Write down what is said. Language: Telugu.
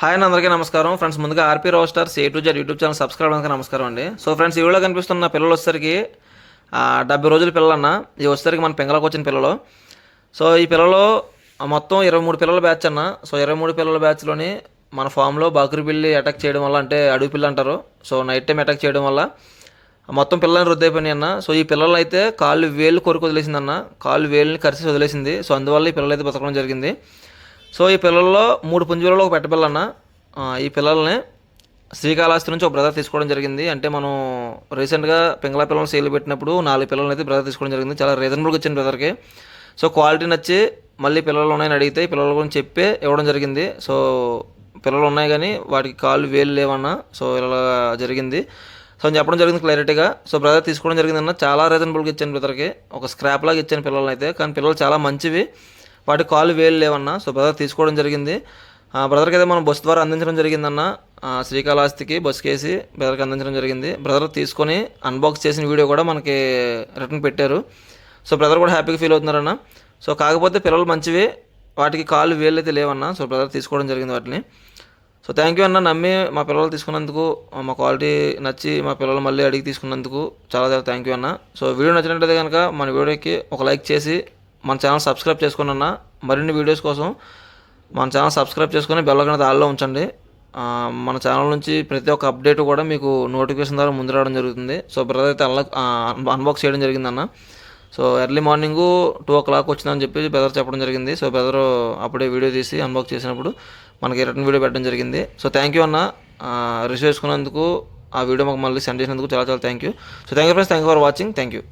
హాయ్ అండి, అందరికీ నమస్కారం ఫ్రెండ్స్. ముందుగా RP Rao stars A to Z YouTube channel subscribe అవ్వడానికి నమస్కారం అండి. సో ఫ్రెండ్స్, ఈ వీడియో కనిపిస్తున్న పిల్లలు వచ్చేసరికి 70 రోజుల పిల్లలన్న. ఇది వచ్చేసరికి మన పెంగళకు వచ్చిన పిల్లలు. సో ఈ పిల్లలు మొత్తం 23 పిల్లల బ్యాచ్ అన్న. సో 23 పిల్లల బ్యాచ్లోని మన ఫామ్లో బాకురి పిల్లి అటాక్ చేయడం వల్ల, అంటే అడవి పిల్లి అంటారు, సో నైట్ టైం అటాక్ చేయడం వల్ల మొత్తం పిల్లల్ని రుద్దైపోయినాయి అన్న. సో ఈ పిల్లలు అయితే కాళ్ళు వేళ్ళు కొరికి వదిలేసిందన్న, కాళ్ళు వేళ్ళని కరిసి వదిలేసింది. సో అందువల్ల ఈ పిల్లలు అయితే బతకడం జరిగింది. సో ఈ పిల్లల్లో 3 పుంజులలో ఒక పెట్టపిల్ల అన్న. ఈ పిల్లల్ని శ్రీకాళహస్తి నుంచి ఒక బ్రదర్ తీసుకోవడం జరిగింది. అంటే మనం రీసెంట్గా పింగళా పిల్లలు సేల్ పెట్టినప్పుడు 4 పిల్లలు అయితే బ్రదర్ తీసుకోవడం జరిగింది. చాలా రీజనబుల్గా వచ్చింది బ్రదర్కి. సో క్వాలిటీ నచ్చి మళ్ళీ పిల్లలు ఉన్నాయని అడిగితే పిల్లల గురించి చెప్పి ఇవ్వడం జరిగింది. సో పిల్లలు ఉన్నాయి కానీ వాటికి కాళ్ళు వేలు లేవన్నా. సో ఇలా జరిగింది. సో చెప్పడం జరిగింది క్లారిటీగా. సో బ్రదర్ తీసుకోవడం జరిగిందన్న. చాలా రీజనబుల్గా ఇచ్చాను బ్రదర్కి. ఒక స్క్రాప్ లాగా ఇచ్చాను పిల్లలు అయితే. కానీ పిల్లలు చాలా మంచివి, వాటి కాళ్ళు వేలు లేవన్నా. సో బ్రదర్ తీసుకోవడం జరిగింది. బ్రదర్కి అయితే మనం బస్సు ద్వారా అందించడం జరిగిందన్న. శ్రీకాళహస్తికి బస్సుకి వేసి బ్రదర్కి అందించడం జరిగింది. బ్రదర్ తీసుకొని అన్బాక్స్ చేసిన వీడియో కూడా మనకి రిటర్న్ పెట్టారు. సో బ్రదర్ కూడా హ్యాపీగా ఫీల్ అవుతున్నారన్న. సో కాకపోతే పిల్లలు మంచివి, వాటికి కాళ్ళు వేలు అయితే లేవన్నా. సో బ్రదర్ తీసుకోవడం జరిగింది వాటిని. సో థ్యాంక్ యూ అన్న, నమ్మి మా పిల్లలు తీసుకున్నందుకు, మా క్వాలిటీ నచ్చి మా పిల్లలు మళ్ళీ అడిగి తీసుకున్నందుకు చాలా చాలా థ్యాంక్ యూ అన్న. సో వీడియో నచ్చినట్లయితే కనుక మన వీడియోకి ఒక లైక్ చేసి మన ఛానల్ సబ్స్క్రైబ్ చేసుకుని అన్న. మరిన్ని వీడియోస్ కోసం మన ఛానల్ సబ్స్క్రైబ్ చేసుకొని బెల్ ఐకాన్ ఆల్లో ఉంచండి. మన ఛానల్ నుంచి ప్రతి ఒక్క అప్డేట్ కూడా మీకు నోటిఫికేషన్ ద్వారా ముందు రావడం జరుగుతుంది. సో బ్రదర్ అయితే అన్బాక్స్ చేయడం జరిగిందన్న. సో ఎర్లీ మార్నింగ్ 2 o'clock వచ్చిందని చెప్పి బ్రదర్ చెప్పడం జరిగింది. సో బ్రదర్ అప్పుడే వీడియో తీసి అన్బాక్స్ చేసినప్పుడు మనకి రిటర్న్ వీడియో పెట్టడం జరిగింది. సో థ్యాంక్ యూ అన్న, రిసీవ్ చేసుకున్నందుకు, ఆ వీడియో మాకు మళ్ళీ సెండ్ చేసినందుకు చాలా చాలా thank you. So thank you friends, thank you for watching. Thank you.